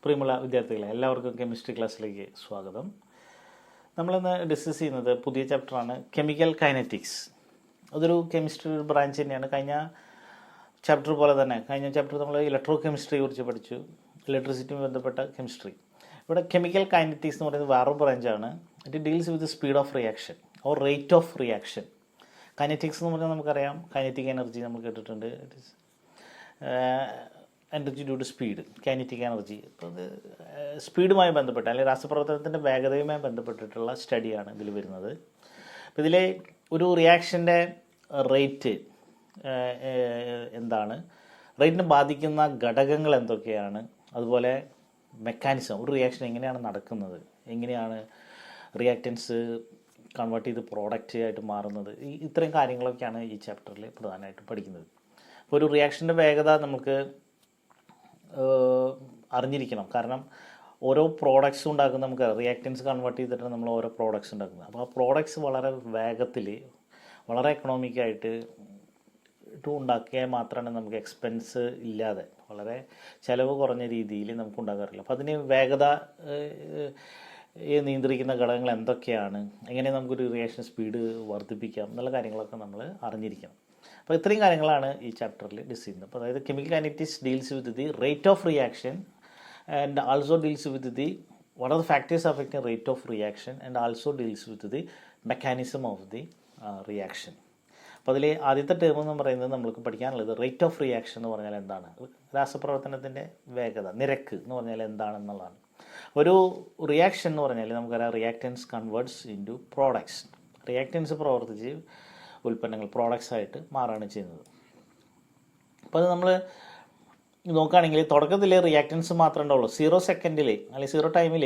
പ്രിയമുള്ള വിദ്യാർത്ഥികളെ, എല്ലാവർക്കും കെമിസ്ട്രി ക്ലാസ്സിലേക്ക് സ്വാഗതം. നമ്മളിന്ന് ഡിസ്കസ് ചെയ്യുന്നത് പുതിയ ചാപ്റ്ററാണ് കെമിക്കൽ കൈനറ്റിക്സ്. അതൊരു കെമിസ്ട്രി ഒരു ബ്രാഞ്ച് തന്നെയാണ്. കഴിഞ്ഞ ചാപ്റ്റർ പോലെ തന്നെ കഴിഞ്ഞ ചാപ്റ്റർ നമ്മൾ ഇലക്ട്രോ കെമിസ്ട്രിയെ കുറിച്ച് പഠിച്ചു, ഇലക്ട്രിസിറ്റിയുമായി ബന്ധപ്പെട്ട കെമിസ്ട്രി. ഇവിടെ കെമിക്കൽ കൈനറ്റിക്സ് എന്ന് പറയുന്നത് വേറൊരു ബ്രാഞ്ചാണ്. It deals with speed of reaction or rate of reaction. Kinetics എന്ന് പറഞ്ഞാൽ നമുക്കറിയാം, കൈനറ്റിക് എനർജി നമ്മൾ കേട്ടിട്ടുണ്ട്. It is energy due to speed, kinetic energy. അപ്പോൾ അത് സ്പീഡുമായി ബന്ധപ്പെട്ട അല്ലെങ്കിൽ രാസപ്രവർത്തനത്തിൻ്റെ വേഗതയുമായി ബന്ധപ്പെട്ടിട്ടുള്ള സ്റ്റഡിയാണ് ഇതിൽ വരുന്നത്. അപ്പോൾ ഇതിലെ ഒരു റിയാക്ഷൻ്റെ റേറ്റ് എന്താണ്, റേറ്റിനെ ബാധിക്കുന്ന ഘടകങ്ങൾ എന്തൊക്കെയാണ്, അതുപോലെ മെക്കാനിസം, ഒരു റിയാക്ഷൻ എങ്ങനെയാണ് നടക്കുന്നത്, എങ്ങനെയാണ് റിയാക്റ്റൻസ് കൺവേർട്ട് ചെയ്ത് പ്രോഡക്റ്റ് ആയിട്ട് മാറുന്നത്, ഇത്രയും കാര്യങ്ങളൊക്കെയാണ് ഈ ചാപ്റ്ററിൽ പ്രധാനമായിട്ടും പഠിക്കുന്നത്. അപ്പോൾ ഒരു റിയാക്ഷൻ്റെ വേഗത നമുക്ക് അറിഞ്ഞിരിക്കണം. കാരണം ഓരോ പ്രോഡക്ട്സ് ഉണ്ടാക്കുന്ന നമുക്ക് റിയാക്റ്റൻസ് കൺവേർട്ട് ചെയ്തിട്ട് നമ്മൾ ഓരോ പ്രോഡക്ട്സ് ഉണ്ടാക്കുന്നത്. അപ്പോൾ ആ പ്രോഡക്ട്സ് വളരെ വേഗത്തിൽ വളരെ എക്കണോമിക്കായിട്ട് ഉണ്ടാക്കിയാൽ മാത്രമാണ് നമുക്ക് എക്സ്പെൻസ് ഇല്ലാതെ വളരെ ചിലവ് കുറഞ്ഞ രീതിയിൽ നമുക്ക് ഉണ്ടാകാറില്ല. അപ്പോൾ അതിന് വേഗത നിയന്ത്രിക്കുന്ന ഘടകങ്ങൾ എന്തൊക്കെയാണ്, എങ്ങനെ നമുക്കൊരു റിയാക്ഷൻ സ്പീഡ് വർദ്ധിപ്പിക്കാം എന്നുള്ള കാര്യങ്ങളൊക്കെ നമ്മൾ അറിഞ്ഞിരിക്കണം. അപ്പോൾ ഇത്രയും കാര്യങ്ങളാണ് ഈ ചാപ്റ്ററിൽ ഡിസ്കസ് ചെയ്യുന്നത്. അപ്പോൾ അതായത് chemical kinetics deals with the rate of reaction and also deals with the what are the factors affecting rate of reaction and also deals with the mechanism of the reaction. അപ്പോൾ അതിൽ ആദ്യത്തെ term എന്ന് പറയുന്നത് നമ്മൾക്ക് പഠിക്കാനുള്ളത് rate of reaction എന്ന് പറഞ്ഞാൽ എന്താണ്, രാസപ്രവർത്തനത്തിൻ്റെ വേഗത, നിരക്ക് എന്ന് പറഞ്ഞാൽ എന്താണെന്നുള്ളതാണ്. ഒരു റിയാക്ഷൻ എന്ന് പറഞ്ഞാൽ നമുക്കറിയാം, reactance converts into products. Reactance പ്രവർത്തിച്ച് ഉൽപ്പന്നങ്ങൾ പ്രോഡക്ട്സ് ആയിട്ട് മാറുകയാണ് ചെയ്യുന്നത്. അപ്പോൾ അത് നമ്മൾ നോക്കുകയാണെങ്കിൽ തുടക്കത്തിൽ റിയാക്റ്റൻസ് മാത്രമേ ഉണ്ടാവുള്ളൂ. 0 സെക്കൻഡിൽ അല്ലെങ്കിൽ 0 ടൈമിൽ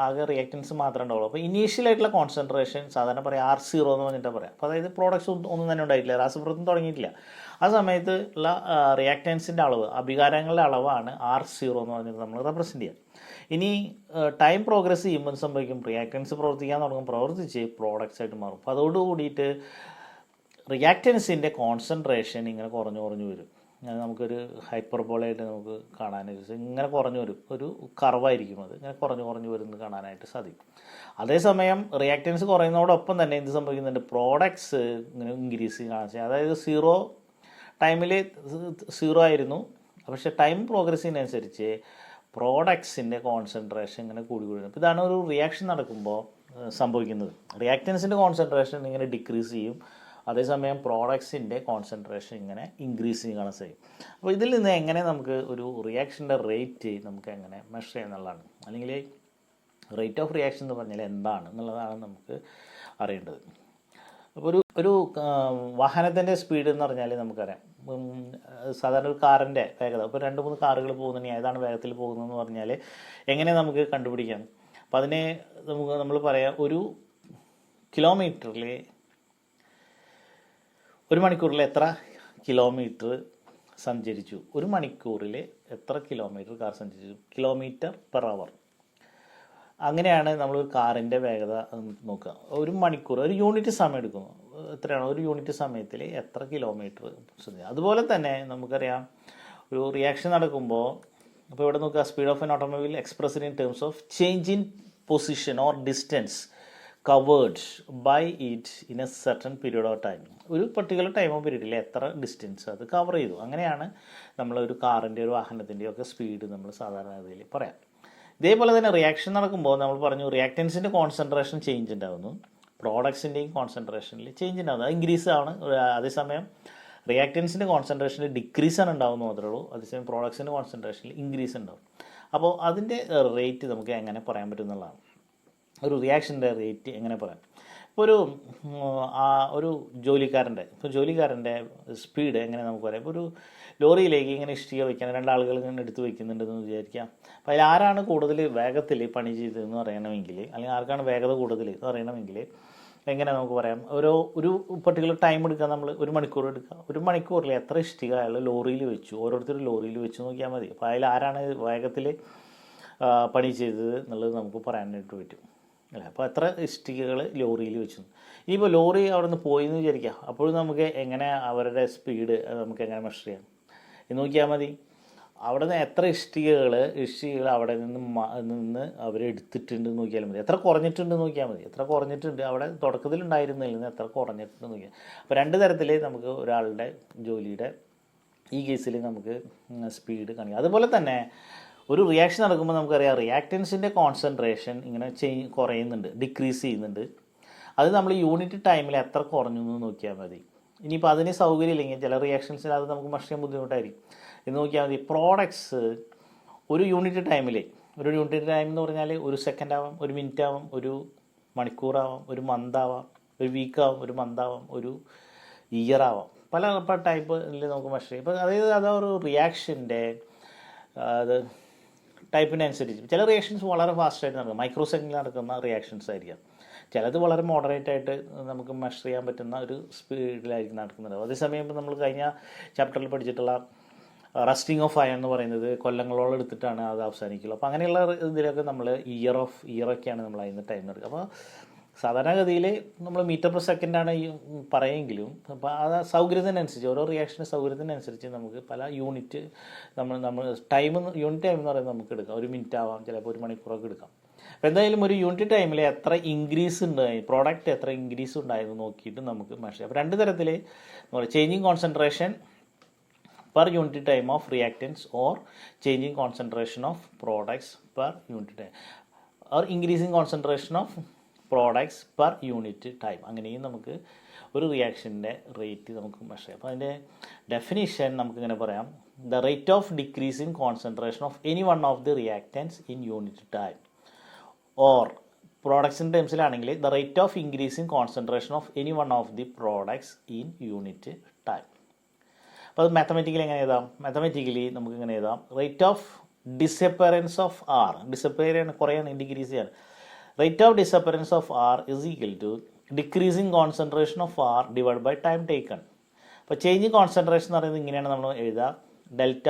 ആകെ റിയാക്റ്റൻസ് മാത്രമേ ഉണ്ടാവുള്ളൂ. അപ്പോൾ ഇനീഷ്യലായിട്ടുള്ള കോൺസെൻട്രേഷൻ സാധാരണ പറയാം R0 എന്ന് പറഞ്ഞിട്ടാണ് പറയാം. അപ്പോൾ അതായത് പ്രോഡക്ട്സ് ഒന്നും തന്നെ ഉണ്ടായിട്ടില്ല, രാസപ്രവർത്തനം തുടങ്ങിയിട്ടില്ല. ആ സമയത്ത് ഉള്ള റിയാക്റ്റൻസിൻ്റെ അളവ്, അഭികാരങ്ങളുടെ അളവാണ് R0 എന്ന് പറഞ്ഞിട്ട് നമ്മൾ റെപ്രസെൻറ്റ് ചെയ്യുക. ഇനി ടൈം പ്രോഗ്രസ് ചെയ്യുമ്പോൾ സംഭവിക്കും, റിയാക്റ്റൻസ് പ്രവർത്തിക്കാൻ തുടങ്ങും, പ്രവർത്തിച്ച് പ്രോഡക്ട്സ് ആയിട്ട് മാറും. അപ്പോൾ അതോടുകൂടിയിട്ട് റിയാക്റ്റൻസിൻ്റെ കോൺസെൻട്രേഷൻ ഇങ്ങനെ കുറഞ്ഞു വരും. നമുക്കൊരു ഹൈപ്പർബോളായിട്ട് നമുക്ക് കാണാനായിട്ട് ഇങ്ങനെ കുറഞ്ഞു വരും, ഒരു കർവായിരിക്കും, അത് ഇങ്ങനെ കുറഞ്ഞു വരുന്നത് കാണാനായിട്ട് സാധിക്കും. അതേസമയം റിയാക്റ്റൻസ് കുറയുന്നതോടൊപ്പം തന്നെ എന്ത് സംഭവിക്കുന്നുണ്ട്, പ്രോഡക്ട്സ് ഇങ്ങനെ ഇൻക്രീസ് കാണാൻ സാധിക്കും. അതായത് 0 ടൈമിൽ 0 ആയിരുന്നു, പക്ഷേ ടൈം പ്രോഗ്രസ്സിനനുസരിച്ച് പ്രോഡക്ട്സിൻ്റെ കോൺസെൻട്രേഷൻ ഇങ്ങനെ കൂടി വരും. അപ്പോൾ ഇതാണ് ഒരു റിയാക്ഷൻ നടക്കുമ്പോൾ സംഭവിക്കുന്നത്. റിയാക്റ്റൻസിൻ്റെ കോൺസെൻട്രേഷൻ ഇങ്ങനെ ഡിക്രീസ് ചെയ്യും, അതേസമയം പ്രോഡക്ട്സിൻ്റെ കോൺസെൻട്രേഷൻ ഇങ്ങനെ ഇൻക്രീസ് ചെയ്യാൻ കാണാൻ സാധിക്കും. അപ്പോൾ ഇതിൽ നിന്ന് എങ്ങനെ നമുക്ക് ഒരു റിയാക്ഷൻ്റെ റേറ്റ് നമുക്ക് എങ്ങനെ മെഷർ ചെയ്യാം എന്നുള്ളതാണ്, അല്ലെങ്കിൽ റേറ്റ് ഓഫ് റിയാക്ഷൻ എന്ന് പറഞ്ഞാൽ എന്താണ് എന്നുള്ളതാണ് നമുക്ക് അറിയേണ്ടത്. അപ്പോൾ ഒരു വാഹനത്തിൻ്റെ സ്പീഡ് എന്ന് പറഞ്ഞാൽ നമുക്കറിയാം, സാധാരണ ഒരു കാറിൻ്റെ വേഗത, ഇപ്പോൾ 2-3 കാറുകൾ പോകുന്നുണ്ടെങ്കിൽ ഏതാണ് വേഗത്തിൽ പോകുന്നതെന്ന് പറഞ്ഞാൽ എങ്ങനെ നമുക്ക് കണ്ടുപിടിക്കാം. അപ്പോൾ അതിനെ നമ്മൾ പറയാം, ഒരു കിലോമീറ്ററിൽ 1 മണിക്കൂറിൽ എത്ര കിലോമീറ്റർ സഞ്ചരിച്ചു, 1 മണിക്കൂറിൽ എത്ര കിലോമീറ്റർ കാർ സഞ്ചരിച്ചു, കിലോമീറ്റർ പെർ അവർ. അങ്ങനെയാണ് നമ്മൾ കാറിൻ്റെ വേഗത നോക്കുക. 1 മണിക്കൂർ, ഒരു യൂണിറ്റ് സമയം എടുക്കുന്നു, എത്രയാണ്, ഒരു യൂണിറ്റ് സമയത്തിൽ എത്ര കിലോമീറ്റർ സഞ്ചരിച്ചു. അതുപോലെ തന്നെ നമുക്കറിയാം, ഒരു റിയാക്ഷൻ നടക്കുമ്പോൾ അപ്പോൾ ഇവിടെ നോക്കുക, speed of an automobile expressed in terms of change in position or distance covered by it in a certain period of time. ഒരു പർട്ടിക്കുലർ ടൈം ഓഫ് പീരീഡിൽ എത്ര ഡിസ്റ്റൻസ് അത് കവർ ചെയ്തു. അങ്ങനെയാണ് നമ്മളൊരു കാറിൻ്റെ ഒരു വാഹനത്തിൻ്റെയോ ഒക്കെ സ്പീഡ് നമ്മൾ സാധാരണ ഇതിൽ പറയാം. ഇതേപോലെ തന്നെ റിയാക്ഷൻ നടക്കുമ്പോൾ നമ്മൾ പറഞ്ഞു, റിയാക്റ്റൻസിൻ്റെ കോൺസെൻട്രേഷൻ ചേഞ്ച് ഉണ്ടാകുന്നു, പ്രോഡക്ട്സിൻ്റെയും കോൺസെൻട്രേഷനിൽ ചേഞ്ച് ഉണ്ടാകുന്നു, അത് ഇൻക്രീസ് ആണ്. അതേസമയം റിയാക്റ്റൻസിൻ്റെ കോൺസെൻട്രേഷനിൽ ഡിക്രീസ് ആണ് ഉണ്ടാകുന്നു മാത്രമേ ഉള്ളൂ, അതേസമയം പ്രോഡക്ട്സിൻ്റെ കോൺസെൻട്രേഷനിൽ ഇൻക്രീസ് ഉണ്ടാകും. അപ്പോൾ അതിൻ്റെ റേറ്റ് നമുക്ക് എങ്ങനെ പറയാൻ പറ്റും എന്നുള്ളതാണ്, ഒരു റിയാക്ഷൻ്റെ റേറ്റ് എങ്ങനെ പറയാം. ഇപ്പോൾ ഒരു ജോലിക്കാരൻ്റെ സ്പീഡ് എങ്ങനെ നമുക്ക് പറയാം. ഇപ്പോൾ ഒരു ലോറിയിലേക്ക് ഇങ്ങനെ ഇഷ്ടിക വയ്ക്കാൻ 2 ആളുകൾ ഇങ്ങനെ എടുത്ത് വയ്ക്കുന്നുണ്ടെന്ന് വിചാരിക്കാം. അപ്പോൾ അതിൽ ആരാണ് കൂടുതൽ വേഗത്തിൽ പണി ചെയ്തതെന്ന് അറിയണമെങ്കിൽ, അല്ലെങ്കിൽ ആർക്കാണ് വേഗത കൂടുതൽ എന്ന് അറിയണമെങ്കിൽ എങ്ങനെ നമുക്ക് പറയാം, ഒരു പർട്ടിക്കുലർ ടൈം എടുക്കുക, നമ്മൾ 1 മണിക്കൂർ എടുക്കുക, 1 മണിക്കൂറിൽ എത്ര ഇഷ്ടിക അയാൾ ലോറിയിൽ വെച്ചു, ഓരോരുത്തർ ലോറിയിൽ വെച്ച് നോക്കിയാൽ മതി. അപ്പോൾ അതിൽ ആരാണ് വേഗത്തിൽ പണി ചെയ്തത് എന്നുള്ളത് നമുക്ക് പറയാനായിട്ട് പറ്റും അല്ലേ. അപ്പോൾ എത്ര ഇഷ്ടികകൾ ലോറിയിൽ വെച്ചു. ഇനിയിപ്പോൾ ലോറി അവിടെ നിന്ന് പോയി എന്ന് വിചാരിക്കുക, അപ്പോഴും നമുക്ക് എങ്ങനെ അവരുടെ സ്പീഡ് നമുക്ക് എങ്ങനെ മെഷർ ചെയ്യാം എന്ന് നോക്കിയാൽ മതി. അവിടെ നിന്ന് എത്ര ഇഷ്ടികകൾ അവിടെ നിന്ന് അവർ എടുത്തിട്ടുണ്ട് നോക്കിയാൽ മതി. എത്ര കുറഞ്ഞിട്ടുണ്ട് നോക്കിയാൽ മതി. എത്ര കുറഞ്ഞിട്ടുണ്ട് അവിടെ തുടക്കത്തിൽ ഉണ്ടായിരുന്നതിൽ നിന്ന് എത്ര കുറഞ്ഞിട്ടുണ്ട് നോക്കിയാൽ. അപ്പോൾ രണ്ട് തരത്തിൽ നമുക്ക് ഒരാളുടെ ജോലിയുടെ ഈ കേസിൽ നമുക്ക് സ്പീഡ് കാണിക്കാം. അതുപോലെ തന്നെ ഒരു റിയാക്ഷൻ നടക്കുമ്പോൾ നമുക്കറിയാം റിയാക്റ്റൻസിൻ്റെ കോൺസെൻട്രേഷൻ ഇങ്ങനെ കുറയുന്നുണ്ട്, ഡിക്രീസ് ചെയ്യുന്നുണ്ട്. അത് നമ്മൾ യൂണിറ്റ് ടൈമിൽ എത്ര കുറഞ്ഞു എന്ന് നോക്കിയാൽ മതി. ഇനിയിപ്പോൾ അതിന് സൗകര്യം ഇല്ലെങ്കിൽ ചില റിയാക്ഷൻസിൽ അത് നമുക്ക് മെഷർ ചെയ്യാൻ ബുദ്ധിമുട്ടായിരിക്കും. ഇത് നോക്കിയാൽ മതി. പ്രോഡക്ട്സ് ഒരു യൂണിറ്റ് ടൈം എന്ന് പറഞ്ഞാൽ ഒരു സെക്കൻഡ് ആവാം, ഒരു മിനിറ്റ് ആവാം, ഒരു മണിക്കൂറാവാം, ഒരു മന്താവാം, ഒരു വീക്കാവാം, ഒരു മന്താവാം, ഒരു ഇയർ ആവാം. പല ടൈപ്പിൽ നമുക്ക് മെഷർ ചെയ്യും. ഇപ്പോൾ അതായത് അതൊരു റിയാക്ഷൻ്റെ അത് ടൈപ്പിനനുസരിച്ച് ചില റിയാക്ഷൻസ് വളരെ ഫാസ്റ്റായിട്ട് നടക്കും, മൈക്രോ സെക്കൻഡിൽ നടക്കുന്ന റിയാക്ഷൻസ് ആയിരിക്കാം. ചിലത് വളരെ മോഡറേറ്റ് ആയിട്ട് നമുക്ക് മെഷർ ചെയ്യാൻ പറ്റുന്ന ഒരു സ്പീഡിലായിരിക്കും നടക്കുന്നത്. അതേസമയം ഇപ്പോൾ നമ്മൾ കഴിഞ്ഞ ചാപ്റ്ററിൽ പഠിച്ചിട്ടുള്ള റസ്റ്റിംഗ് ഓഫ് അയൺ എന്ന് പറയുന്നത് കൊല്ലങ്ങളോളം എടുത്തിട്ടാണ് അത് അവസാനിക്കുള്ളൂ. അപ്പോൾ അങ്ങനെയുള്ള ഇതിലൊക്കെ നമ്മൾ ഇയറൊക്കെയാണ് നമ്മൾ അതിന് ടൈം എടുക്കുക. അപ്പോൾ സാധാരണഗതിയിൽ നമ്മൾ മീറ്റർ പെർ സെക്കൻഡാണ് ഈ പറയുമെങ്കിലും അപ്പോൾ അത് സൗകര്യത്തിനനുസരിച്ച് ഓരോ റിയാക്ഷൻ്റെ സൗകര്യത്തിനനുസരിച്ച് നമുക്ക് പല യൂണിറ്റ് യൂണിറ്റ് ടൈം എന്ന് പറയുന്നത് നമുക്ക് എടുക്കാം. ഒരു മിനിറ്റ് ആവാം, ചിലപ്പോൾ ഒരു മണിക്കൂറൊക്കെ എടുക്കാം. അപ്പോൾ എന്തായാലും ഒരു യൂണിറ്റ് ടൈമിൽ എത്ര ഇൻക്രീസ് ഉണ്ടായി, പ്രോഡക്റ്റ് എത്ര ഇൻക്രീസ് ഉണ്ടായെന്ന് നോക്കിയിട്ട് നമുക്ക് മെഷർ ചെയ്യാം. അപ്പോൾ രണ്ട് തരത്തിൽ changing concentration per unit time of reactants or changing concentration of products per unit time or increasing concentration of products per unit time. അങ്ങനെയും നമുക്ക് ഒരു റിയാക്ഷൻ്റെ റേറ്റ് നമുക്ക് മെഷർ ചെയ്യാം. അപ്പോൾ അതിൻ്റെ ഡെഫിനിഷൻ നമുക്കിങ്ങനെ പറയാം: the rate of decreasing concentration of any one of the reactants in unit time or പ്രോഡക്ട്സിൻ്റെ ടേംസിലാണെങ്കിൽ the rate of increasing concentration of any one of the products in unit time. അപ്പോൾ അത് mathematically എങ്ങനെ എഴുതാം? Mathematically നമുക്ക് ഇങ്ങനെ എഴുതാം: rate of disappearance of R, disappear കുറയാണ്, ഡിക്രീസ് ചെയ്യാണ്. Rate of disappearance of R is equal to decreasing concentration of R divide by time taken. അപ്പോൾ ചേഞ്ചിങ് കോൺസെൻട്രേഷൻ എന്ന് പറയുന്നത് ഇങ്ങനെയാണ് നമ്മൾ എഴുതുക: ഡെൽറ്റ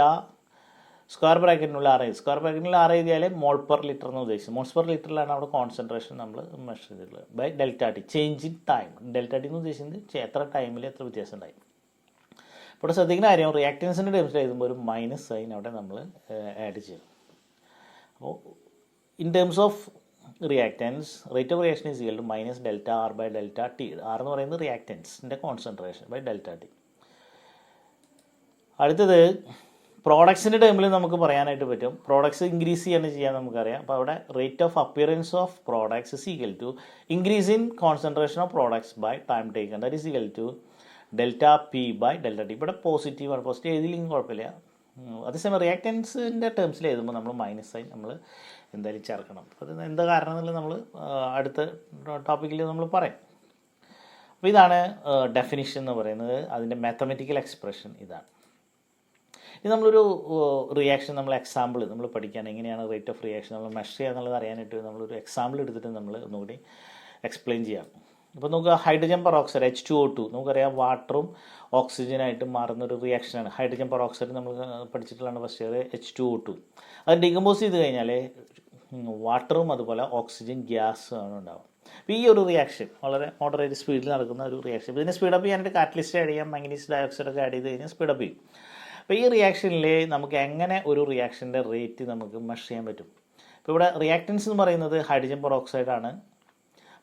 സ്ക്വയർ ബ്രാക്കറ്റിനുള്ള ആർ എഴുതിയാൽ മോൾ പെർ ലിറ്റർ എന്ന് ഉദ്ദേശിച്ചത്. മോൾസ് പെർ ലിറ്ററിലാണ് അവിടെ കോൺസെൻട്രേഷൻ നമ്മൾ മെഷർ ചെയ്തിട്ടുള്ളത്. By delta t, change in time. Delta t എന്ന് ഉദ്ദേശിക്കുന്നത് എത്ര ടൈമിൽ എത്ര വ്യത്യാസം ഉണ്ടായി. ഇവിടെ ശ്രദ്ധിക്കുന്ന കാര്യം റിയാക്റ്റൻസിൻ്റെ ടേംസിൽ എഴുതുമ്പോൾ ഒരു മൈനസ് സൈൻ അവിടെ നമ്മൾ ആഡ് ചെയ്യും. അപ്പോൾ in terms of reactants rate of reaction is equal to minus delta R by delta t. R എന്ന് പറയുന്നത് റിയാക്റ്റൻസിൻ്റെ കോൺസെൻട്രേഷൻ ബൈ ഡെൽറ്റ ടി. അടുത്തത് പ്രോഡക്ട്സിൻ്റെ ടേമിൽ നമുക്ക് പറയാനായിട്ട് പറ്റും. പ്രോഡക്ട്സ് ഇൻക്രീസ് ചെയ്യാൻ നമുക്കറിയാം. അപ്പോൾ അവിടെ rate of appearance of products is equal to increase in concentration of products by time taken, that is equal to delta P by delta t. ഇവിടെ പോസിറ്റീവാണ്, പോസിറ്റീവ് എഴുതിയില്ലെങ്കിൽ കുഴപ്പമില്ല. അതേസമയം റിയാക്റ്റൻസിൻ്റെ ടേംസിൽ എഴുതുമ്പോൾ നമ്മൾ മൈനസ് സൈൻ നമ്മൾ എന്തായാലും ചേർക്കണം. അത് എന്താ കാരണം എന്നുള്ളത് നമ്മൾ അടുത്ത ടോപ്പിക്കിൽ നമ്മൾ പറയും. അപ്പോൾ ഇതാണ് ഡെഫിനിഷൻ എന്ന് പറയുന്നത്. അതിൻ്റെ മാത്തമാറ്റിക്കൽ എക്സ്പ്രഷൻ ഇതാണ്. ഇത് നമ്മളൊരു റിയാക്ഷൻ നമ്മൾ എക്സാമ്പിൾ നമ്മൾ പഠിക്കാൻ എങ്ങനെയാണ് റേറ്റ് ഓഫ് റിയാക്ഷൻ നമ്മൾ മെഷർ ചെയ്യുക എന്നുള്ളത് അറിയാനായിട്ട് നമ്മളൊരു എക്സാമ്പിൾ എടുത്തിട്ട് നമ്മൾ ഒന്നുകൂടി എക്സ്പ്ലെയിൻ ചെയ്യാം. ഇപ്പോൾ നമുക്ക് ഹൈഡ്രജൻ പെറോക്സൈഡ് H2O2 നമുക്കറിയാം വാട്ടറും ഓക്സിജനായിട്ട് മാറുന്നൊരു റിയാക്ഷനാണ്. ഹൈഡ്രജൻ പെറോക്സൈഡ് നമ്മൾ പഠിച്ചിട്ടുള്ളതാണ് ഫസ്റ്റ് ഇയർ H2O2. അത് ഡികമ്പോസ് ചെയ്ത് കഴിഞ്ഞാൽ വാട്ടറും അതുപോലെ ഓക്സിജൻ ഗ്യാസും ആണ് ഉണ്ടാവുക. അപ്പോൾ ഈ ഒരു റിയാക്ഷൻ വളരെ മോഡറേറ്റ് സ്പീഡിൽ നടക്കുന്ന ഒരു റിയാക്ഷൻ. ഇതിനെ സ്പീഡപ്പ് ചെയ്യാനായിട്ട് കാറ്റലിസ്റ്റ് ആഡ് ചെയ്യാം, മാംഗനീസ് ഡയോക്സൈഡൊക്കെ ആഡ് ചെയ്ത് കഴിഞ്ഞാൽ സ്പീഡപ്പ് ചെയ്യും. അപ്പോൾ ഈ റിയാക്ഷനിൽ നമുക്ക് എങ്ങനെ ഒരു റിയാക്ഷൻ്റെ റേറ്റ് നമുക്ക് മെഷർ ചെയ്യാൻ പറ്റും? ഇപ്പോൾ ഇവിടെ റിയാക്റ്റൻസ് എന്ന് പറയുന്നത് ഹൈഡ്രജൻ പെറോക്സൈഡാണ്,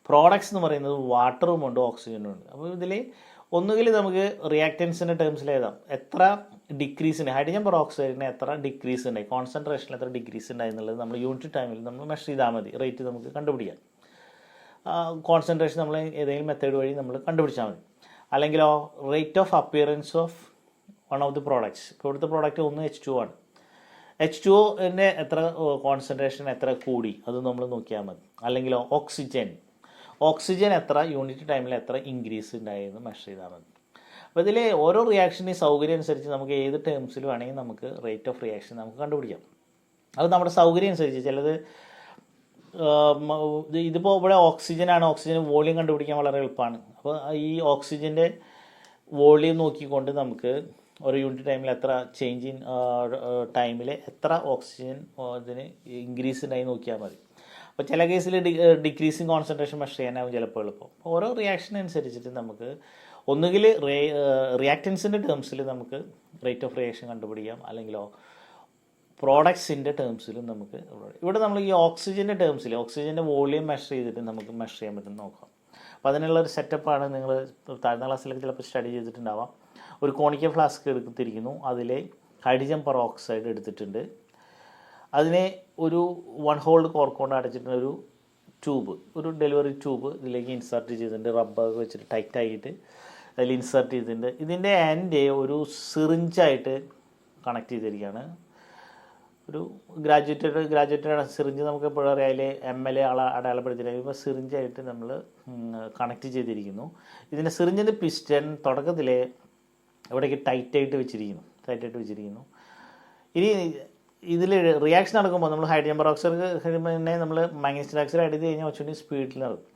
പ്രോഡക്ട്സ് എന്ന് പറയുന്നത് വാട്ടറും ഉണ്ട് ഓക്സിജനും ഉണ്ട്. അപ്പോൾ ഇതിൽ ഒന്നുകിൽ നമുക്ക് റിയാക്റ്റൻസിൻ്റെ ടേംസിൽ എഴുതാം എത്ര ഡിക്രീസിന് ഹൈഡ്രജൻ പെറോക്സൈഡിന് എത്ര ഡിക്രീസ് ഉണ്ടായി, കോൺസെൻട്രേഷനിൽ എത്ര ഡിക്രീസ് ഉണ്ടായി എന്നുള്ളത് നമ്മൾ യൂണിറ്റ് ടൈമിൽ നമ്മൾ മെഷർ ചെയ്താൽ മതി. റേറ്റ് നമുക്ക് കണ്ടുപിടിക്കാം. കോൺസെൻട്രേഷൻ നമ്മൾ ഏതെങ്കിലും മെത്തേഡ് വഴി നമ്മൾ കണ്ടുപിടിച്ചാൽ മതി. അല്ലെങ്കിലോ rate of appearance of one of the products. ഇപ്പോൾ ഇവിടുത്തെ പ്രോഡക്റ്റ് ഒന്ന് H2O ആണ്. H2Oൻ്റെ എത്ര കോൺസെൻട്രേഷൻ എത്ര കൂടി അത് നമ്മൾ നോക്കിയാൽ മതി. അല്ലെങ്കിലോ ഓക്സിജൻ എത്ര യൂണിറ്റ് ടൈമിൽ എത്ര ഇൻക്രീസ് ഉണ്ടായെന്ന് മെഷർ ചെയ്താൽ മതി. അപ്പോൾ ഇതിൽ ഓരോ റിയാക്ഷൻ്റെ സൗകര്യം അനുസരിച്ച് നമുക്ക് ഏത് ടേംസിൽ വേണമെങ്കിൽ നമുക്ക് റേറ്റ് ഓഫ് റിയാക്ഷൻ നമുക്ക് കണ്ടുപിടിക്കാം. അത് നമ്മുടെ സൗകര്യം അനുസരിച്ച് ചിലത് ഇതിപ്പോൾ ഇവിടെ ഓക്സിജനാണ്, ഓക്സിജൻ വോളിയം കണ്ടുപിടിക്കാൻ വളരെ എളുപ്പമാണ്. അപ്പോൾ ഈ ഓക്സിജൻ്റെ വോളിയം നോക്കിക്കൊണ്ട് നമുക്ക് ഒരു യൂണിറ്റ് ടൈമിൽ എത്ര ചേഞ്ച് ഇൻ ടൈമിൽ എത്ര ഓക്സിജൻ ഇതിന് ഇൻക്രീസ് ഉണ്ടായി നോക്കിയാൽ മതി. അപ്പോൾ ചില കേസിൽ ഡിക്രീസിങ് കോൺസെൻട്രേഷൻ മെഷർ ചെയ്യാനാവും ചിലപ്പോൾ എളുപ്പം. ഓരോ റിയാക്ഷൻ അനുസരിച്ചിട്ട് നമുക്ക് ഒന്നുകിൽ റിയാക്റ്റൻസിൻ്റെ ടേംസിൽ നമുക്ക് റേറ്റ് ഓഫ് റിയാക്ഷൻ കണ്ടുപിടിക്കാം, അല്ലെങ്കിലോ പ്രോഡക്ട്സിൻ്റെ ടേംസിലും നമുക്ക് ഇവിടെ നമ്മൾ ഈ ഓക്സിജൻ്റെ ടേംസിൽ ഓക്സിജൻ്റെ വോളിയം മെഷർ ചെയ്തിട്ട് നമുക്ക് മെഷർ ചെയ്യാൻ പറ്റും നോക്കാം. അപ്പോൾ അതിനുള്ള ഒരു സെറ്റപ്പാണ് നിങ്ങൾ താഴ്ന്ന ക്ലാസ്സിലൊക്കെ ചിലപ്പോൾ സ്റ്റഡി ചെയ്തിട്ടുണ്ടാവാം. ഒരു കോണിക്കൽ ഫ്ലാസ്ക് എടുത്തിരിക്കുന്നു, അതിൽ ഹൈഡ്രജൻ പെറോക്സൈഡ് എടുത്തിട്ടുണ്ട്, അതിനെ ഒരു 1 ഹോൾഡ് കോർക്ക് കൊണ്ട് അടച്ചിട്ട് ഒരു ട്യൂബ്, ഒരു ഡെലിവറി ട്യൂബ് ഇതിലേക്ക് ഇൻസർട്ട് ചെയ്തിട്ടുണ്ട്, റബ്ബർ വെച്ചിട്ട് ടൈറ്റായിട്ട് അതിൽ ഇൻസർട്ട് ചെയ്തിട്ടുണ്ട്. ഇതിൻ്റെ എൻഡ് ഒരു സിറിഞ്ചായിട്ട് കണക്ട് ചെയ്തിരിക്കുകയാണ്. ഒരു ഗ്രാജുവേറ്റഡ് സിറിഞ്ച് നമുക്ക് എപ്പോഴും അറിയാം, അതിൽ ML അടയാളപ്പെടുത്തിയിരിക്കും. ഇപ്പോൾ സിറിഞ്ചായിട്ട് നമ്മൾ കണക്ട് ചെയ്തിരിക്കുന്നു. ഇതിൻ്റെ സിറിഞ്ചിൻ്റെ പിസ്റ്റൺ തുടക്കത്തിൽ ഇവിടേക്ക് ടൈറ്റായിട്ട് വെച്ചിരിക്കുന്നു. ഇനി ഇതിൽ റിയാക്ഷൻ നടക്കുമ്പോൾ നമ്മൾ ഹൈഡ്രജൻ പെറോക്സൈഡ് പിന്നെ നമ്മൾ മാഗ്നീഷ്യസ് ഡയോക്സൈഡ് ആഡ് ചെയ്ത് കഴിഞ്ഞാൽ കുറച്ചുകൂടി സ്പീഡിൽ നടക്കും.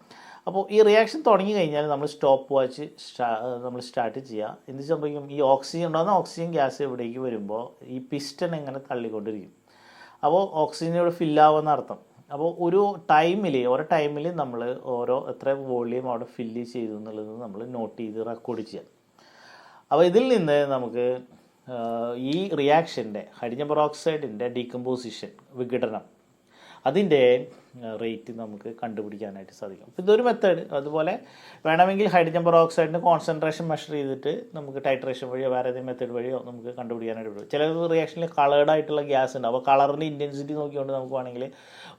അപ്പോൾ ഈ റിയാക്ഷൻ തുടങ്ങി കഴിഞ്ഞാൽ നമ്മൾ സ്റ്റോപ്പ് വാച്ച് നമ്മൾ സ്റ്റാർട്ട് ചെയ്യുക. എന്ത് സംഭവിക്കും, ഈ ഓക്സിജൻ ഉണ്ടാകുന്ന ഓക്സിജൻ ഗ്യാസ് ഇവിടേക്ക് വരുമ്പോൾ ഈ പിസ്റ്റൺ ഇങ്ങനെ തള്ളിക്കൊണ്ടിരിക്കും. അപ്പോൾ ഓക്സിജൻ ഇവിടെ ഫില്ലാവുമെന്ന് അർത്ഥം. അപ്പോൾ ഓരോ ടൈമിൽ നമ്മൾ എത്ര വോളിയം അവിടെ ഫില്ല് ചെയ്തു എന്നുള്ളത് നമ്മൾ നോട്ട് ചെയ്ത് റെക്കോർഡ് ചെയ്യാം. അപ്പോൾ ഇതിൽ നിന്ന് നമുക്ക് ഈ റിയാക്ഷൻ്റെ ഹൈഡ്രജൻ പെറോക്സൈഡിൻ്റെ ഡീകമ്പോസിഷൻ, വിഘടനം, അതിൻ്റെ റേറ്റ് നമുക്ക് കണ്ടുപിടിക്കാനായിട്ട് സാധിക്കും. അപ്പോൾ ഇതൊരു മെത്തേഡ്. അതുപോലെ വേണമെങ്കിൽ ഹൈഡ്രജൻ പെറോക്സൈഡിൻ്റെ കോൺസെൻട്രേഷൻ മെഷർ ചെയ്തിട്ട് നമുക്ക് ടൈട്രേഷൻ വഴിയോ വേറെ ഏതെങ്കിലും മെത്തേഡ് വഴിയോ നമുക്ക് കണ്ടുപിടിക്കാനായിട്ട് പറ്റും. ചില റിയാക്ഷനിൽ കളേർഡ് ആയിട്ടുള്ള ഗ്യാസ് ഉണ്ട്. അപ്പോൾ കളറിൻ്റെ ഇൻറ്റൻസിറ്റി നോക്കിക്കൊണ്ട് നമുക്ക് വേണമെങ്കിൽ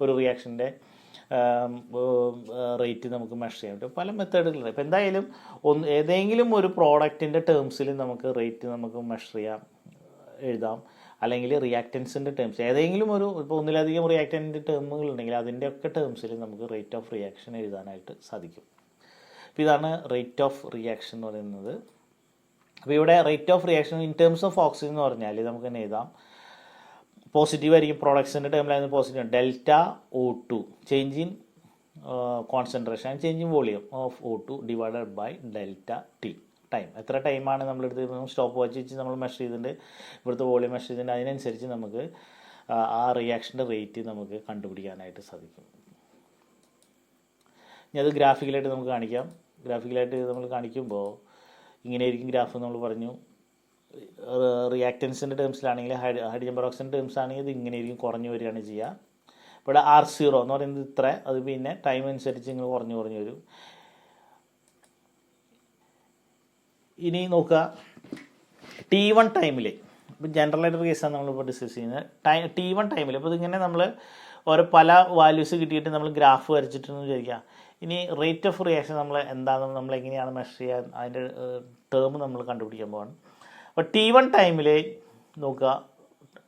ഒരു റിയാക്ഷൻ്റെ റേറ്റ് നമുക്ക് മെഷർ ചെയ്യാൻ പറ്റും. പല മെത്തേഡുകളുണ്ട്. ഇപ്പോൾ എന്തായാലും ഏതെങ്കിലും ഒരു പ്രോഡക്റ്റിൻ്റെ ടേംസിൽ നമുക്ക് റേറ്റ് നമുക്ക് മെഷർ ചെയ്യാം, എഴുതാം. അല്ലെങ്കിൽ റിയാക്റ്റൻസിൻ്റെ ടേംസ് ഏതെങ്കിലും ഇപ്പോൾ ഒന്നിലധികം റിയാക്റ്റൻറ്റിൻ്റെ ടേമുകൾ ഉണ്ടെങ്കിൽ അതിൻ്റെയൊക്കെ ടേംസിൽ നമുക്ക് റേറ്റ് ഓഫ് റിയാക്ഷൻ എഴുതാനായിട്ട് സാധിക്കും. അപ്പോൾ ഇതാണ് റേറ്റ് ഓഫ് റിയാക്ഷൻ എന്ന് പറയുന്നത്. അപ്പോൾ ഇവിടെ rate of reaction in terms of oxygen എന്ന് പറഞ്ഞാൽ നമുക്ക് തന്നെ എഴുതാം. പോസിറ്റീവ് ആയിരിക്കും, പ്രോഡക്ട്സിൻ്റെ ടേമിലായിരുന്നു positive. Delta O2 change in concentration and change in volume of O2 divided by delta T. Time എത്ര ടൈമാണ് നമ്മളെടുത്ത് സ്റ്റോപ്പ് വാച്ച് വെച്ച് നമ്മൾ മെഷർ ചെയ്തിട്ടുണ്ട്, ഇവിടുത്തെ വോളിയം മെഷർ ചെയ്തിട്ടുണ്ട്. അതിനനുസരിച്ച് നമുക്ക് ആ റിയാക്ഷൻ്റെ റേറ്റ് നമുക്ക് കണ്ടുപിടിക്കാനായിട്ട് സാധിക്കും. ഇനി അത് ഗ്രാഫിക്കലായിട്ട് നമുക്ക് കാണിക്കാം. ഗ്രാഫിക്കലായിട്ട് നമ്മൾ കാണിക്കുമ്പോൾ ഇങ്ങനെയായിരിക്കും ഗ്രാഫ്. നമ്മൾ പറഞ്ഞു റിയാക്റ്റൻസിൻ്റെ ടേംസിലാണെങ്കിൽ ഹൈഡ്രജൻ പെറോക്സൈഡിൻ്റെ ടേംസ് ആണെങ്കിൽ ഇത് ഇങ്ങനെയായിരിക്കും കുറഞ്ഞു വരികയാണ് ചെയ്യുക. ഇവിടെ R0 എന്ന് പറയുന്നത് ഇത്ര, അത് പിന്നെ ടൈം അനുസരിച്ച് ഇങ്ങനെ കുറഞ്ഞു വരും. ഇനി നോക്കുക, T1 ടൈമിൽ, ഇപ്പോൾ ജനറലായിട്ടൊരു കേസാണ് നമ്മളിപ്പോൾ ഡിസ്കസ് ചെയ്യുന്നത്. T1 ടൈമിൽ ഇപ്പോൾ ഇതിങ്ങനെ നമ്മൾ പല വാല്യൂസ് കിട്ടിയിട്ട് നമ്മൾ ഗ്രാഫ് വരച്ചിട്ടെന്ന് വിചാരിക്കുക. ഇനി റേറ്റ് ഓഫ് റിയാക്ഷൻ നമ്മൾ എങ്ങനെയാണ് മെഷർ ചെയ്യുക, അതിൻ്റെ ടേം നമ്മൾ കണ്ടുപിടിക്കാൻ പോവാണ്. അപ്പോൾ T1 ടൈമിൽ നോക്കുക,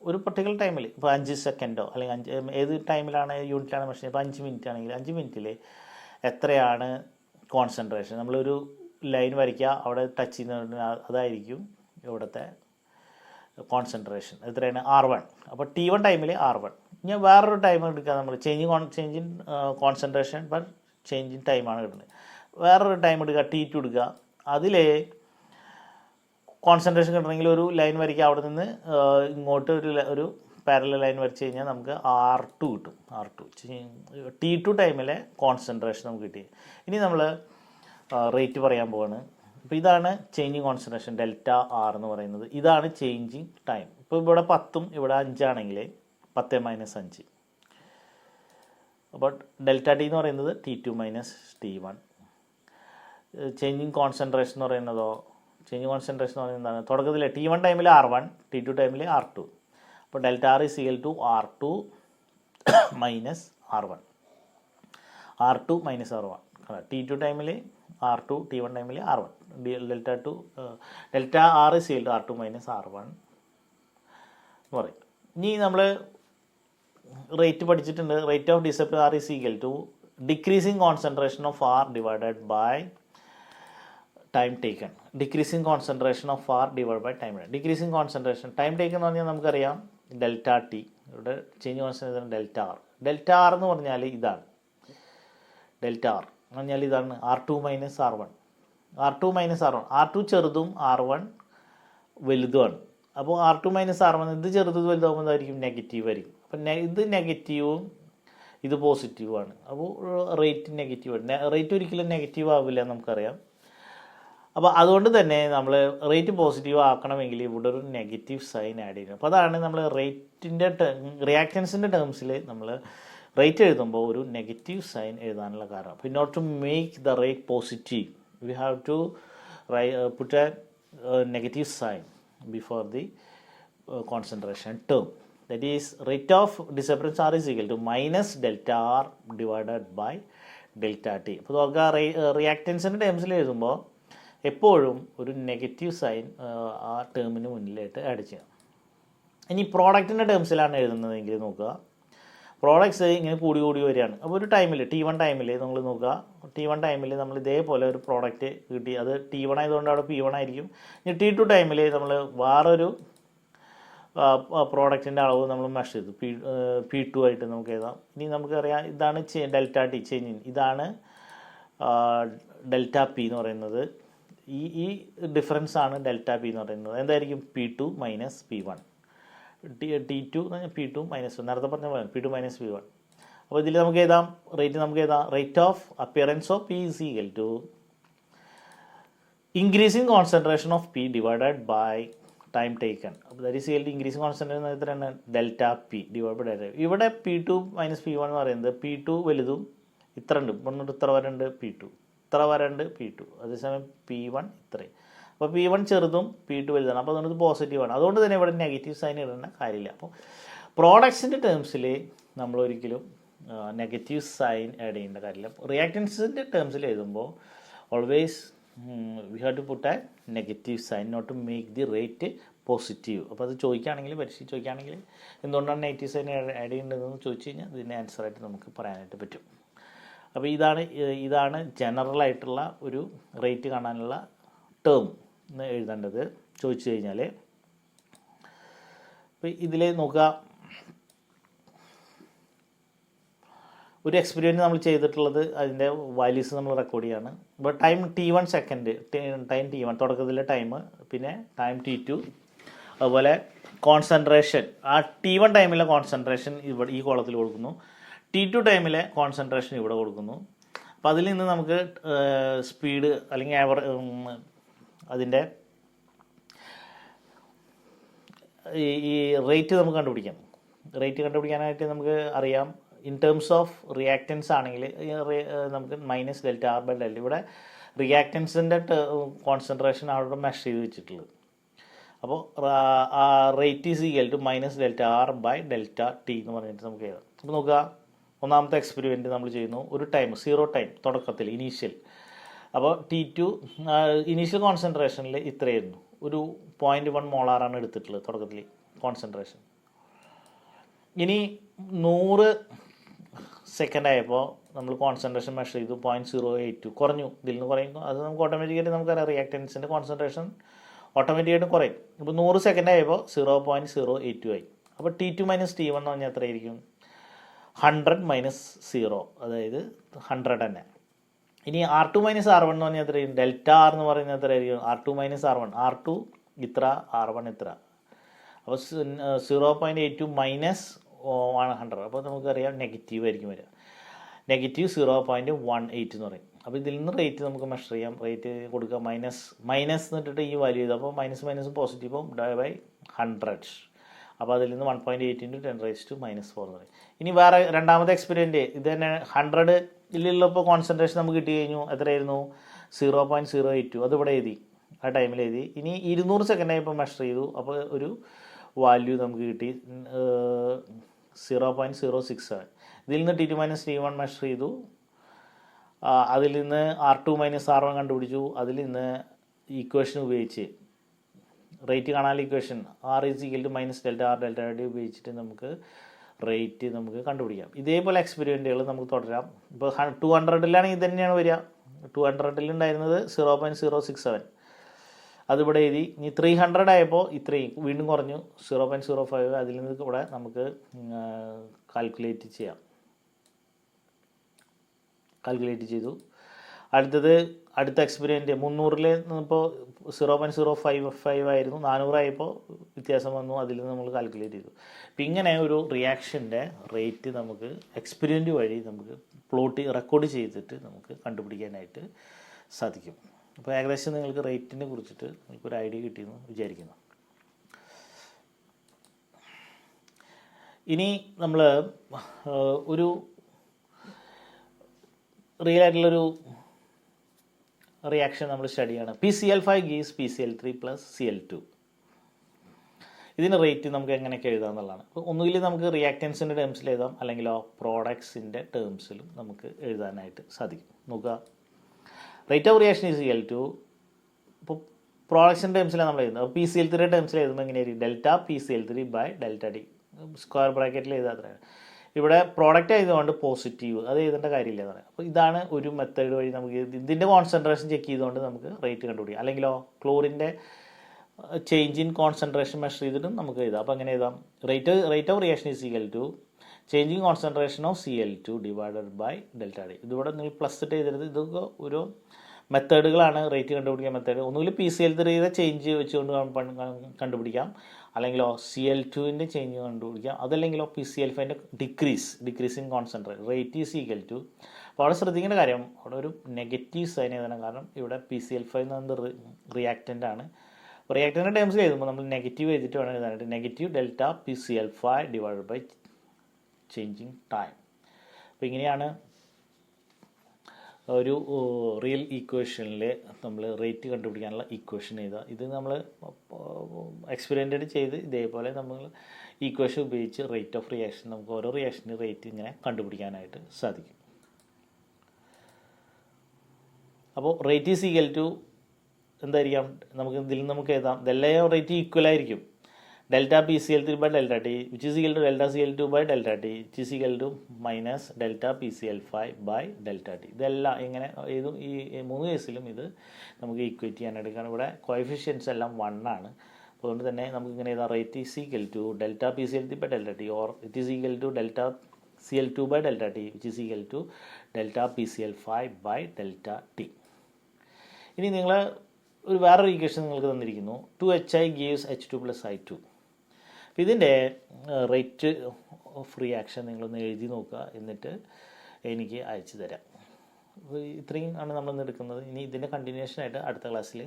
ഒരു പർട്ടിക്കുലർ ടൈമിൽ ഇപ്പോൾ 5 സെക്കൻഡോ അല്ലെങ്കിൽ ഏത് ടൈമിലാണ് യൂണിറ്റിലാണ് മെഷർ ചെയ്യുക. ഇപ്പോൾ 5 മിനിറ്റ് ആണെങ്കിൽ 5 മിനിറ്റിൽ എത്രയാണ് കോൺസെൻട്രേഷൻ, നമ്മളൊരു ലൈൻ വരയ്ക്കുക, അവിടെ ടച്ച് ചെയ്യുന്ന അതായിരിക്കും ഇവിടുത്തെ കോൺസെൻട്രേഷൻ. എത്രയാണ് R1. അപ്പോൾ T1 ടൈമിൽ R1. ഇനി വേറൊരു ടൈം എടുക്കുക, നമ്മൾ change in concentration but change in ടൈമാണ് കിട്ടുന്നത്. വേറൊരു ടൈം എടുക്കുക, T2 എടുക്കുക. അതിൽ കോൺസെൻട്രേഷൻ കിട്ടണമെങ്കിൽ ഒരു ലൈൻ വരയ്ക്കുക, അവിടെ നിന്ന് ഇങ്ങോട്ട് ഒരു പാരലൽ ലൈൻ വരച്ച് കഴിഞ്ഞാൽ നമുക്ക് R2 കിട്ടും. T2 ടൈമിലെ കോൺസെൻട്രേഷൻ നമുക്ക് കിട്ടി. ഇനി നമ്മൾ റേറ്റ് പറയാൻ പോവാണ്. അപ്പോൾ ഇതാണ് ചേഞ്ചിങ് കോൺസെൻട്രേഷൻ ഡെൽറ്റ R എന്ന് പറയുന്നത്. ഇതാണ് ചേഞ്ചിങ് ടൈം. ഇപ്പോൾ ഇവിടെ 10ഉം ഇവിടെ 5 ആണെങ്കിൽ 10 - 5. അപ്പോൾ ഡെൽറ്റ T എന്ന് പറയുന്നത് T2 - T1. ചേഞ്ചിങ് കോൺസെൻട്രേഷൻ എന്ന് പറയുന്നത് എന്താണ്, തുടക്കത്തിൽ T1 ടൈമിൽ R1, T2 ടൈമിൽ R2. അപ്പോൾ delta R is equal to R2 - R1. R2 - R1. T2 ടൈമിൽ R2, T1 ടൈമിൽ R1. Delta R is equal to R2 - R1 എന്ന് പറയും. ഇനി നമ്മൾ റേറ്റ് പഠിച്ചിട്ടുണ്ട്. Rate of disappearance R is equal to decreasing concentration of R divided by time taken. Decreasing concentration of R divide by time. Decreasing concentration time taken എന്ന് പറഞ്ഞാൽ നമുക്കറിയാം delta T. ഇവിടെ change concentration delta R. Delta R എന്ന് പറഞ്ഞാൽ ഇതാണ്. Delta R എന്ന് പറഞ്ഞാൽ ഇതാണ് R2 - R1. R2 ചെറുതും R1 വലുതുമാണ്. അപ്പോൾ R2 - R1 ഇത് ചെറുത് വലുതാകുമ്പോൾ എന്തായിരിക്കും, നെഗറ്റീവ് ആയിരിക്കും. അപ്പം ഇത് നെഗറ്റീവും ഇത് പോസിറ്റീവുമാണ്. അപ്പോൾ റേറ്റ് നെഗറ്റീവാണ്. റേറ്റ് ഒരിക്കലും നെഗറ്റീവ് ആവില്ല നമുക്കറിയാം. അപ്പോൾ അതുകൊണ്ട് തന്നെ നമ്മൾ റേറ്റ് പോസിറ്റീവ് ആക്കണമെങ്കിൽ ഇവിടെ ഒരു നെഗറ്റീവ് സൈൻ ആഡ് ചെയ്യണം. അപ്പോൾ അതാണ് നമ്മൾ റേറ്റിൻ്റെ റിയാക്റ്റൻസിൻ്റെ ടേംസിൽ നമ്മൾ റേറ്റ് എഴുതുമ്പോൾ ഒരു നെഗറ്റീവ് സൈൻ എഴുതാനുള്ള കാരണം. അപ്പോൾ in order to make the rate positive we have to put a negative sign before the concentration term. That is, rate of disappearance R is equal to minus delta R divided by delta T. അപ്പോൾ നമുക്ക് റിയാക്റ്റൻസിൻ്റെ ടേംസിൽ എഴുതുമ്പോൾ എപ്പോഴും ഒരു negative sign ആ ടേമിന് മുന്നിലായിട്ട് add ചെയ്യാം. ഇനി പ്രോഡക്റ്റിൻ്റെ ടേംസിലാണ് എഴുതുന്നതെങ്കിൽ നോക്കുക, പ്രോഡക്ട്സ് ഇങ്ങനെ കൂടി കൂടി വരികയാണ്. അപ്പോൾ ഒരു ടൈമിൽ T1 ടൈമിൽ നമ്മൾ നോക്കുക, T1 ടൈമിൽ നമ്മൾ ഇതേപോലെ ഒരു പ്രോഡക്റ്റ് കിട്ടി, അത് T1 ആയതുകൊണ്ട് അവിടെ P1 ആയിരിക്കും. ഇനി T2 ടൈമിൽ നമ്മൾ വേറൊരു പ്രോഡക്റ്റിൻ്റെ അളവ് നമ്മൾ മെഷർ ചെയ്തു, P2 ആയിട്ട് നമുക്ക് എഴുതാം. ഇനി നമുക്കറിയാം ഇതാണ് ഡെൽറ്റ ടി ചേഞ്ച്, ഇതാണ് ഡെൽറ്റ പി എന്ന് പറയുന്നത്. ഈ ഡിഫറൻസ് ആണ് ഡെൽറ്റ പി എന്ന് പറയുന്നത്. എന്തായിരിക്കും? P2 minus P1. T2 എന്ന് പറഞ്ഞാൽ P2 മൈനസ് 1, നേരത്തെ പറഞ്ഞ പോലെ P2 മൈനസ് P1. അപ്പോൾ ഇതിൽ നമുക്ക് എഴുതാം rate of appearance of P is equal to increasing concentration of P divided by time taken. അപ്പോൾ that is equal to increasing concentration എത്രയാണ്? Delta P divide by delta. ഇവിടെ P2 മൈനസ് P1 എന്ന് പറയുന്നത് P2 വലുതും ഇത്ര ഉണ്ട്, ഇവിടുന്ന് ഇത്ര വരെ ഉണ്ട് P2, ഇത്ര വരെ ഉണ്ട് P2, അതേസമയം P1 ഇത്രയും. അപ്പോൾ P1 ചെറുതും P2 വലുതാണ്. അപ്പോൾ അതുകൊണ്ട് പോസിറ്റീവാണ്. അതുകൊണ്ട് തന്നെ ഇവിടെ നെഗറ്റീവ് സൈൻ ഇടേണ്ട കാര്യമില്ല. അപ്പോൾ പ്രോഡക്ട്സിൻ്റെ ടേംസിൽ നമ്മളൊരിക്കലും നെഗറ്റീവ് സൈൻ ആഡ് ചെയ്യേണ്ട കാര്യമില്ല. റിയാക്റ്റൻസിൻ്റെ ടേംസിൽ എഴുതുമ്പോൾ always we have to put a negative sign not to make the rate positive. അപ്പോൾ അത് ചോദിക്കുകയാണെങ്കിൽ, പരീക്ഷ ചോദിക്കുകയാണെങ്കിൽ എന്തുകൊണ്ടാണ് നെഗറ്റീവ് സൈൻ ആഡ് ചെയ്യേണ്ടതെന്ന് ചോദിച്ചു കഴിഞ്ഞാൽ ഇതിൻ്റെ ആൻസറായിട്ട് നമുക്ക് പറയാനായിട്ട് പറ്റും. അപ്പോൾ ഇതാണ് ജനറലായിട്ടുള്ള ഒരു റേറ്റ് കാണാനുള്ള ടേം എന്ന് എഴുതേണ്ടത് ചോദിച്ചു കഴിഞ്ഞാൽ. അപ്പോൾ ഇതിൽ നോക്കുക, ഒരു എക്സ്പെരിമെൻറ്റ് നമ്മൾ ചെയ്തിട്ടുള്ളത് അതിൻ്റെ വാല്യൂസ് നമ്മൾ റെക്കോർഡ് ചെയ്യാണ്. ഇപ്പോൾ time T1 second, time T1 തുടക്കത്തിലെ ടൈം, പിന്നെ ടൈം T2, അതുപോലെ കോൺസെൻട്രേഷൻ. ആ T1 ടൈമിലെ കോൺസെൻട്രേഷൻ ഇവിടെ ഈ കോളത്തിൽ കൊടുക്കുന്നു, T2 ടൈമിലെ കോൺസെൻട്രേഷൻ ഇവിടെ കൊടുക്കുന്നു. അപ്പോൾ അതിൽ നിന്ന് നമുക്ക് സ്പീഡ് അല്ലെങ്കിൽ അതിൻ്റെ ഈ റേറ്റ് നമുക്ക് കണ്ടുപിടിക്കാം. റേറ്റ് കണ്ടുപിടിക്കാനായിട്ട് നമുക്ക് അറിയാം, ഇൻ ടേംസ് ഓഫ് റിയാക്റ്റൻസ് ആണെങ്കിൽ നമുക്ക് minus delta R by delta. ഇവിടെ റിയാക്റ്റൻസിൻ്റെ കോൺസെൻട്രേഷൻ അവിടെ മെഷർ ചെയ്ത് വെച്ചിട്ടുള്ളത്. അപ്പോൾ rate is equal to minus delta R by delta t എന്ന് പറഞ്ഞിട്ട് നമുക്ക് എഴുതാം. അപ്പോൾ നോക്കുക, ഒന്നാമത്തെ എക്സ്പെരിമെൻറ്റ് നമ്മൾ ചെയ്യുന്നു, ഒരു ടൈം 0 ടൈം തുടക്കത്തിൽ ഇനീഷ്യൽ. അപ്പോൾ T2 ഇനീഷ്യൽ കോൺസെൻട്രേഷനിൽ ഇത്രയായിരുന്നു, ഒരു 0.1 മോളാറാണ് എടുത്തിട്ടുള്ളത് തുടക്കത്തിൽ കോൺസെൻട്രേഷൻ. ഇനി 100 സെക്കൻഡ് ആയപ്പോൾ നമ്മൾ കോൺസെൻട്രേഷൻ മെഷർ ചെയ്തു, 0.082 കുറഞ്ഞു, ഇതിൽ നിന്ന് കുറയുന്നു. അത് നമുക്ക് ഓട്ടോമാറ്റിക്കായിട്ട് നമുക്കറിയാം റിയാക്റ്റൻസിൻ്റെ കോൺസെൻട്രേഷൻ ഓട്ടോമാറ്റിക്കായിട്ടും കുറയും. ഇപ്പോൾ 100 സെക്കൻഡ് ആയപ്പോൾ 0.082 ആയി. അപ്പോൾ T2 മൈനസ് T1 എന്ന് പറഞ്ഞാൽ എത്രയായിരിക്കും? 100 മൈനസ് 0, അതായത് 100 തന്നെ. ഇനി R2 മൈനസ് R1 എന്ന് പറഞ്ഞാൽ എത്രയും? ഡെൽറ്റ ആർ എന്ന് പറയുന്നത് എത്രയായിരിക്കും? R2 മൈനസ് R1, R2 ഇത്ര, R1 ഇത്ര. അപ്പോൾ 0.82 മൈനസ് 100, അപ്പോൾ നമുക്കറിയാം നെഗറ്റീവ് ആയിരിക്കും വരിക. നെഗറ്റീവ് 0.18 എന്ന് പറയും. അപ്പോൾ ഇതിൽ നിന്ന് റേറ്റ് നമുക്ക് മെഷർ ചെയ്യാം. റേറ്റ് കൊടുക്കുക മൈനസ് എന്നിട്ടിട്ട് ഈ വാല്യൂ ചെയ്ത്, അപ്പോൾ മൈനസ് പോസിറ്റീവും ഡിവൈഡ് ബൈ 100. അപ്പോൾ അതിൽ നിന്ന് 1.8 × 10⁻⁻⁴ എന്ന് പറയും. ഇനി വേറെ രണ്ടാമത്തെ എക്സ്പെരിമെൻറ്റ് ഇത് തന്നെ 100 കോൺസെൻട്രേഷൻ നമുക്ക് കിട്ടി കഴിഞ്ഞു. എത്രയായിരുന്നു? 0.082. അതിവിടെ എഴുതി, ആ ടൈമിൽ എഴുതി. ഇനി 200 സെക്കൻഡ് ആയപ്പോൾ മെഷർ ചെയ്തു, അപ്പോൾ ഒരു വാല്യൂ നമുക്ക് കിട്ടി 0.067. ഇതിൽ നിന്ന് T2 മൈനസ് T1 മെഷർ ചെയ്തു, അതിൽ നിന്ന് R2 മൈനസ് R1 കണ്ടുപിടിച്ചു. അതിൽ നിന്ന് ഈക്വേഷൻ ഉപയോഗിച്ച് റേറ്റ് കാണാനുള്ള equation R is equal to minus delta R delta d ഉപയോഗിച്ചിട്ട് നമുക്ക് റേറ്റ് നമുക്ക് കണ്ടുപിടിക്കാം. ഇതേപോലെ എക്സ്പെരിമെൻറ്റുകൾ നമുക്ക് തുടരാം. ഇപ്പോൾ 200-ലാണെങ്കിൽ ഇത് തന്നെയാണ് വരിക. 200-ൽ ഉണ്ടായിരുന്നത് 0.067, അതിവിടെ എഴുതി. ഇനി 300 ആയപ്പോൾ ഇത്രയും വീണ്ടും കുറഞ്ഞു, 0.05. അതിൽ നിന്ന് ഇവിടെ നമുക്ക് കാൽക്കുലേറ്റ് ചെയ്തു. അടുത്ത എക്സ്പെരിമെൻറ്റ് 300-ൽ ഇപ്പോൾ 0.055 ആയിരുന്നു, 400 ആയപ്പോൾ വ്യത്യാസം വന്നു, അതിൽ നിന്ന് നമ്മൾ കാൽക്കുലേറ്റ് ചെയ്തു. അപ്പം ഇങ്ങനെ ഒരു റിയാക്ഷൻ്റെ റേറ്റ് നമുക്ക് എക്സ്പെരിമെൻറ്റ് വഴി നമുക്ക് റെക്കോർഡ് ചെയ്തിട്ട് നമുക്ക് കണ്ടുപിടിക്കാനായിട്ട് സാധിക്കും. അപ്പോൾ ഏകദേശം നിങ്ങൾക്ക് റേറ്റിനെ കുറിച്ചിട്ട് നിങ്ങൾക്കൊരു ഐഡിയ കിട്ടിയെന്ന് വിചാരിക്കുന്നു. ഇനി നമ്മൾ ഒരു റിയൽ ആയിട്ടുള്ളൊരു റിയാക്ഷൻ നമ്മൾ സ്റ്റഡി ചെയ്യണം. PCl5 gives PCl3 plus Cl2. ഇതിന് റേറ്റ് നമുക്ക് എങ്ങനെയൊക്കെ എഴുതാം എന്നുള്ളതാണ്. അപ്പോൾ ഒന്നുകിൽ നമുക്ക് റിയാക്റ്റൻസിൻ്റെ ടേംസിൽ എഴുതാം, അല്ലെങ്കിലോ പ്രോഡക്ട്സിൻ്റെ ടേംസിലും നമുക്ക് എഴുതാനായിട്ട് സാധിക്കും. നോക്കുക, rate of reaction is equal to, ഇപ്പോൾ പ്രോഡക്ട്സിൻ്റെ ടേംസിലാണ് നമ്മൾ എഴുതുന്നത്. അപ്പോൾ PCl3 ടേംസിൽ എഴുതുമ്പോൾ എങ്ങനെയായിരിക്കും? Delta PCl3 by delta d, square ബ്രാക്കറ്റിൽ എഴുതാത്രയാണ്. ഇവിടെ പ്രോഡക്റ്റ് ആയതുകൊണ്ട് പോസിറ്റീവ്, അത് എഴുതേണ്ട കാര്യമില്ല എന്നാണ്. അപ്പോൾ ഇതാണ് ഒരു മെത്തേഡ് വഴി നമുക്ക് ഇതിൻ്റെ കോൺസെൻട്രേഷൻ ചെക്ക് ചെയ്തുകൊണ്ട് നമുക്ക് റേറ്റ് കണ്ടുപിടിക്കാം. അല്ലെങ്കിലോ ക്ലോറിൻ്റെ ചേഞ്ച് ഇൻ കോൺസെൻട്രേഷൻ മെഷർ ചെയ്തിട്ടും നമുക്ക് എഴുതാം. അപ്പോൾ അങ്ങനെ എഴുതാം, rate of reaction is equal to changing concentration of Cl2 divided by delta d. ഇതിവിടെ നിങ്ങൾ പ്ലസ് ഇട്ട് എഴുതരുത്. ഇതൊക്കെ ഓരോ മെത്തേഡുകളാണ് റേറ്റ് കണ്ടുപിടിക്കാൻ മെത്തേഡ്. ഒന്നുകിൽ PCl3യുടെ ചേഞ്ച് വെച്ചുകൊണ്ട് കണ്ടുപിടിക്കാം, അല്ലെങ്കിലോ Cl2ൻ്റെ ചേഞ്ച് കണ്ടുപിടിക്കാം, അതല്ലെങ്കിലോ PCl5ൻ്റെ decrease in concentration rate is equal to. അപ്പോൾ അവിടെ ശ്രദ്ധിക്കേണ്ട കാര്യം, അവിടെ ഒരു നെഗറ്റീവ് സൈൻ എഴുതണം. കാരണം ഇവിടെ PCl5 എന്ന് പറയുന്നത് റിയാക്റ്റൻ്റ് ആണ്. റിയാക്റ്റൻ്റെ ടേംസിൽ എഴുതുമ്പോൾ നമ്മൾ നെഗറ്റീവ് എഴുതിയിട്ട് വേണം എഴുതാനായിട്ട്. Negative delta PCl5 divide by changing time. അപ്പോൾ ഇങ്ങനെയാണ് ഒരു റിയൽ ഈക്വേഷനിൽ നമ്മൾ റേറ്റ് കണ്ടുപിടിക്കാനുള്ള ഈക്വേഷൻ എഴുതുക. ഇത് നമ്മൾ എക്സ്പെരിമെൻ്റ് ചെയ്ത് ഇതേപോലെ നമ്മൾ ഈക്വേഷൻ ഉപയോഗിച്ച് റേറ്റ് ഓഫ് റിയാക്ഷൻ, നമുക്ക് ഓരോ റിയാക്ഷന് റേറ്റ് ഇങ്ങനെ കണ്ടുപിടിക്കാനായിട്ട് സാധിക്കും. അപ്പോൾ റേറ്റ് ഈസ് ഈക്വൽ ടു എന്തായിരിക്കാം? നമുക്ക് ഇതിൽ നമുക്ക് എഴുതാം, ഇതെല്ലാം റേറ്റ് ഈക്വൽ ആയിരിക്കും. Delta PCl3 by delta t which is equal to delta Cl2 by delta t which is equal to minus delta PCl5 by delta t. ഇതെല്ലാം ഇങ്ങനെ ഏതും ഈ 3 കേസിലും ഇത് നമുക്ക് ഈക്വേറ്റ് ചെയ്യാനായിട്ട്. കാരണം ഇവിടെ കോഎഫിഷ്യൻസ് എല്ലാം 1 ആണ്. അതുകൊണ്ട് തന്നെ നമുക്ക് ഇങ്ങനെ എഴുതാം, rate is equal to delta PCl3 by delta t, or it is equal to delta Cl2 by delta t which is equal to delta PCl5 by delta t. ഇനി നിങ്ങൾ ഒരു വേറൊരു ഈക്വേഷൻ നിങ്ങൾക്ക് തന്നിരിക്കുന്നു, 2HI gives H2 plus I2. അപ്പോൾ ഇതിൻ്റെ rate of reaction നിങ്ങളൊന്ന് എഴുതി നോക്കുക, എന്നിട്ട് എനിക്ക് അയച്ചു തരാം. അപ്പോൾ ഇത്രയും ആണ് നമ്മളിന്ന് എടുക്കുന്നത്. ഇനി ഇതിൻ്റെ കണ്ടിന്യൂഷനായിട്ട് അടുത്ത ക്ലാസ്സിൽ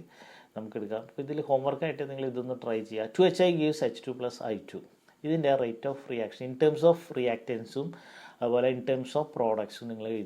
നമുക്ക് എടുക്കാം. അപ്പോൾ ഇതിൽ ഹോംവർക്കായിട്ട് നിങ്ങൾ ഇതൊന്ന് ട്രൈ ചെയ്യുക. 2HI gives H2 plus I2. ഇതിൻ്റെ rate of reaction in terms of റിയാക്റ്റൻസും അതുപോലെ ഇൻ ടേംസ് ഓഫ് പ്രോഡക്ട്സും നിങ്ങൾ